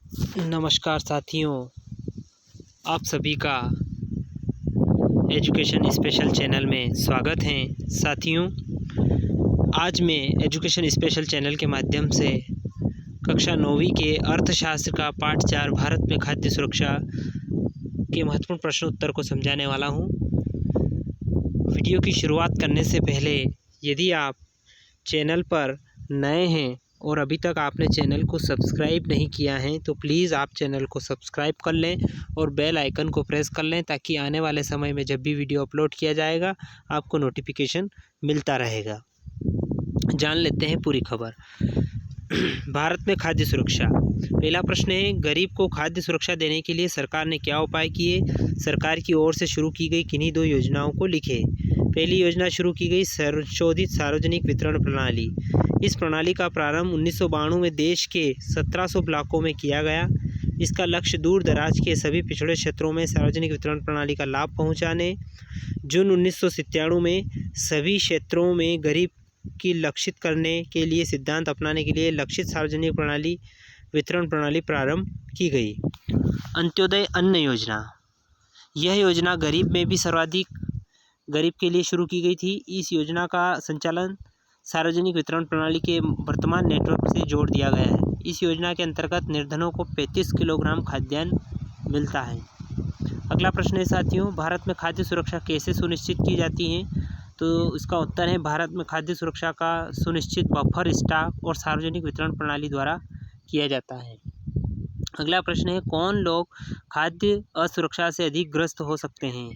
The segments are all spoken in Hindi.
नमस्कार साथियों, आप सभी का एजुकेशन स्पेशल चैनल में स्वागत है। साथियों, आज मैं एजुकेशन स्पेशल चैनल के माध्यम से कक्षा 9वीं के अर्थशास्त्र का पाठ 4 भारत में खाद्य सुरक्षा के महत्वपूर्ण प्रश्न उत्तर को समझाने वाला हूं। वीडियो की शुरुआत करने से पहले यदि आप चैनल पर नए हैं और अभी तक आपने चैनल को सब्सक्राइब नहीं किया है तो प्लीज़ आप चैनल को सब्सक्राइब कर लें और बेल आइकन को प्रेस कर लें ताकि आने वाले समय में जब भी वीडियो अपलोड किया जाएगा आपको नोटिफिकेशन मिलता रहेगा। जान लेते हैं पूरी खबर। भारत में खाद्य सुरक्षा। पहला प्रश्न है, गरीब को खाद्य सुरक्षा देने के लिए सरकार ने क्या उपाय किए? सरकार की ओर से शुरू की गई किन्हीं 2 योजनाओं को लिखे। पहली योजना शुरू की गई संशोधित सार्वजनिक वितरण प्रणाली। इस प्रणाली का प्रारंभ 1992 में देश के 1700 ब्लॉकों में किया गया। इसका लक्ष्य दूर दराज के सभी पिछड़े क्षेत्रों में सार्वजनिक वितरण प्रणाली का लाभ पहुंचाने। जून 1997 में सभी क्षेत्रों में गरीब की लक्षित करने के लिए सिद्धांत अपनाने के लिए लक्षित सार्वजनिक प्रणाली वितरण प्रणाली प्रारंभ की गई। अंत्योदय अन्न योजना। यह योजना गरीब में भी सर्वाधिक गरीब के लिए शुरू की गई थी। इस योजना का संचालन सार्वजनिक वितरण प्रणाली के वर्तमान नेटवर्क से जोड़ दिया गया है। इस योजना के अंतर्गत निर्धनों को 35 किलोग्राम खाद्यान्न मिलता है। अगला प्रश्न है साथियों, भारत में खाद्य सुरक्षा कैसे सुनिश्चित की जाती है? तो इसका उत्तर है, भारत में खाद्य सुरक्षा का सुनिश्चित बफर स्टॉक और सार्वजनिक वितरण प्रणाली द्वारा किया जाता है। अगला प्रश्न है, कौन लोग खाद्य असुरक्षा से अधिक ग्रस्त हो सकते हैं?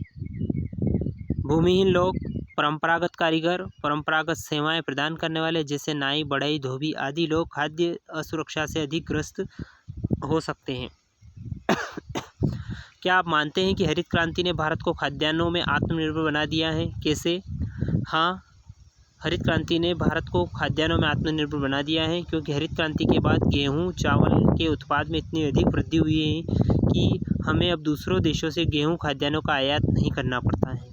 भूमिहीन लोग, परंपरागत कारीगर, परंपरागत सेवाएं प्रदान करने वाले जैसे नाई, बढ़ई, धोबी आदि लोग खाद्य असुरक्षा से अधिक ग्रस्त हो सकते हैं। क्या आप मानते हैं कि हरित क्रांति ने भारत को खाद्यान्नों में आत्मनिर्भर बना दिया है? कैसे? हाँ, हरित क्रांति ने भारत को खाद्यान्नों में आत्मनिर्भर बना दिया है क्योंकि हरित क्रांति के बाद गेहूँ चावल के उत्पाद में इतनी अधिक वृद्धि हुई है कि हमें अब दूसरों देशों से गेहूँ खाद्यान्नों का आयात नहीं करना पड़ता है।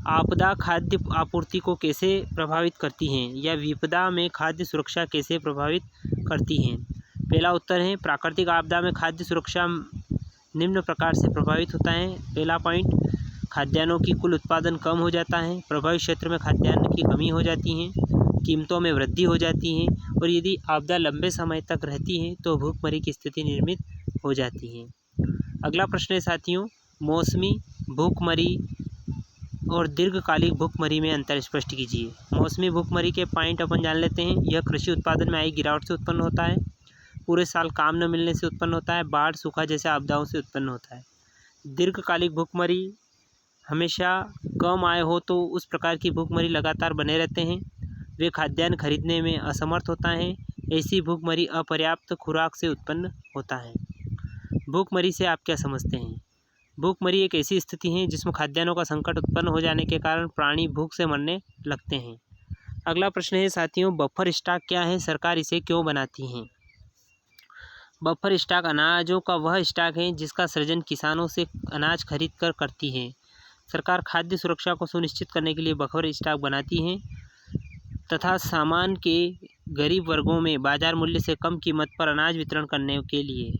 आपदा खाद्य आपूर्ति को कैसे प्रभावित करती हैं या विपदा में खाद्य सुरक्षा कैसे प्रभावित करती हैं? पहला उत्तर है, प्राकृतिक आपदा में खाद्य सुरक्षा निम्न प्रकार से प्रभावित होता है। पहला पॉइंट, खाद्यान्नों की कुल उत्पादन कम हो जाता है, प्रभावित क्षेत्र में खाद्यान्न की कमी हो जाती है, कीमतों में वृद्धि हो जाती है और यदि आपदा लंबे समय तक रहती है तो भूखमरी की स्थिति निर्मित हो जाती है। अगला प्रश्न है साथियों, मौसमी भूखमरी और दीर्घकालिक भूखमरी में अंतर स्पष्ट कीजिए। मौसमी भूखमरी के पॉइंट अपन जान लेते हैं। यह कृषि उत्पादन में आई गिरावट से उत्पन्न होता है, पूरे साल काम न मिलने से उत्पन्न होता है, बाढ़ सूखा जैसे आपदाओं से उत्पन्न होता है। दीर्घकालिक भूखमरी हमेशा कम आय हो तो उस प्रकार की भूखमरी लगातार बने रहते हैं, वे खाद्यान्न खरीदने में असमर्थ होता है। ऐसी भूखमरी अपर्याप्त खुराक से उत्पन्न होता है। भूखमरी से आप क्या समझते हैं? भूखमरी एक ऐसी स्थिति है जिसमें खाद्यान्नों का संकट उत्पन्न हो जाने के कारण प्राणी भूख से मरने लगते हैं। अगला प्रश्न है साथियों, बफर स्टॉक क्या है? सरकार इसे क्यों बनाती है? बफर स्टॉक अनाजों का वह स्टॉक है जिसका सृजन किसानों से अनाज खरीद कर करती है। सरकार खाद्य सुरक्षा को सुनिश्चित करने के लिए बफर स्टॉक बनाती है तथा सामान के गरीब वर्गों में बाजार मूल्य से कम कीमत पर अनाज वितरण करने के लिए।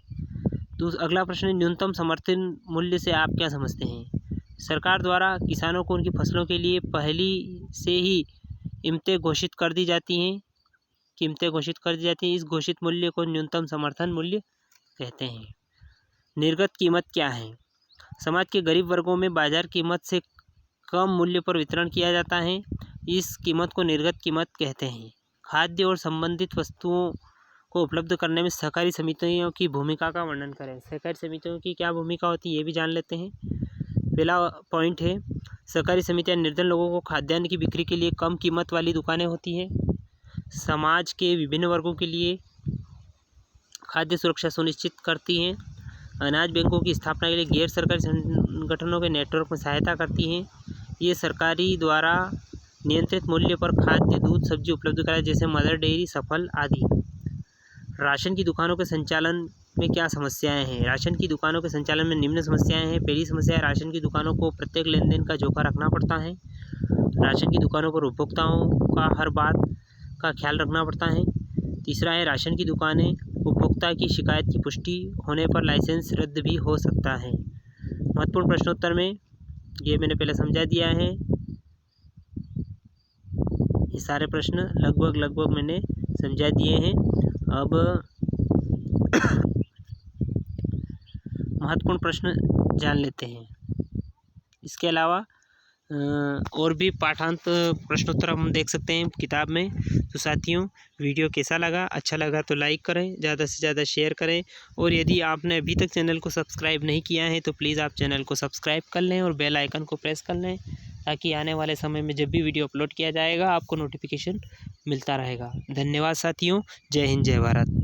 अगला प्रश्न है, न्यूनतम समर्थन मूल्य से आप क्या समझते हैं? सरकार द्वारा किसानों को उनकी फसलों के लिए पहले से ही कीमतें घोषित कर दी जाती हैं। इस घोषित मूल्य को न्यूनतम समर्थन मूल्य कहते हैं। निर्गत कीमत क्या है? समाज के गरीब वर्गों में बाजार कीमत से कम मूल्य पर वितरण किया जाता है, इस कीमत को निर्गत कीमत कहते हैं। खाद्य और संबंधित वस्तुओं को उपलब्ध करने में सहकारी समितियों की भूमिका का वर्णन करें। सहकारी समितियों की क्या भूमिका होती है ये भी जान लेते हैं। पहला पॉइंट है, सहकारी समितियां निर्धन लोगों को खाद्यान्न की बिक्री के लिए कम कीमत वाली दुकानें होती हैं। समाज के विभिन्न वर्गों के लिए खाद्य सुरक्षा सुनिश्चित करती हैं। अनाज बैंकों की स्थापना के लिए गैर सरकारी संगठनों के नेटवर्क में सहायता करती हैं। ये सरकारी द्वारा नियंत्रित मूल्य पर खाद्य, दूध, सब्जी उपलब्ध कराए जैसे मदर डेयरी, सफल आदि। राशन की दुकानों के संचालन में क्या समस्याएं हैं? राशन की दुकानों के संचालन में निम्न समस्याएं हैं। पहली समस्या है, राशन की दुकानों को प्रत्येक लेन देन का जोखा रखना पड़ता है। राशन की दुकानों पर उपभोक्ताओं का हर बात का ख्याल रखना पड़ता है। तीसरा है, राशन की दुकानें उपभोक्ता की शिकायत की पुष्टि होने पर लाइसेंस रद्द भी हो सकता है। महत्वपूर्ण प्रश्नोत्तर में ये मैंने पहले समझा दिया है। ये सारे प्रश्न लगभग मैंने समझा दिए हैं। अब महत्वपूर्ण प्रश्न जान लेते हैं। इसके अलावा और भी पाठांत प्रश्नोत्तर हम देख सकते हैं किताब में। तो साथियों, वीडियो कैसा लगा? अच्छा लगा तो लाइक करें, ज़्यादा से ज़्यादा शेयर करें, और यदि आपने अभी तक चैनल को सब्सक्राइब नहीं किया है तो प्लीज़ आप चैनल को सब्सक्राइब कर लें और बेल आइकन को प्रेस कर लें, ताकि आने वाले समय में जब भी वीडियो अपलोड किया जाएगा आपको नोटिफिकेशन मिलता रहेगा। धन्यवाद साथियों। जय हिंद, जय भारत।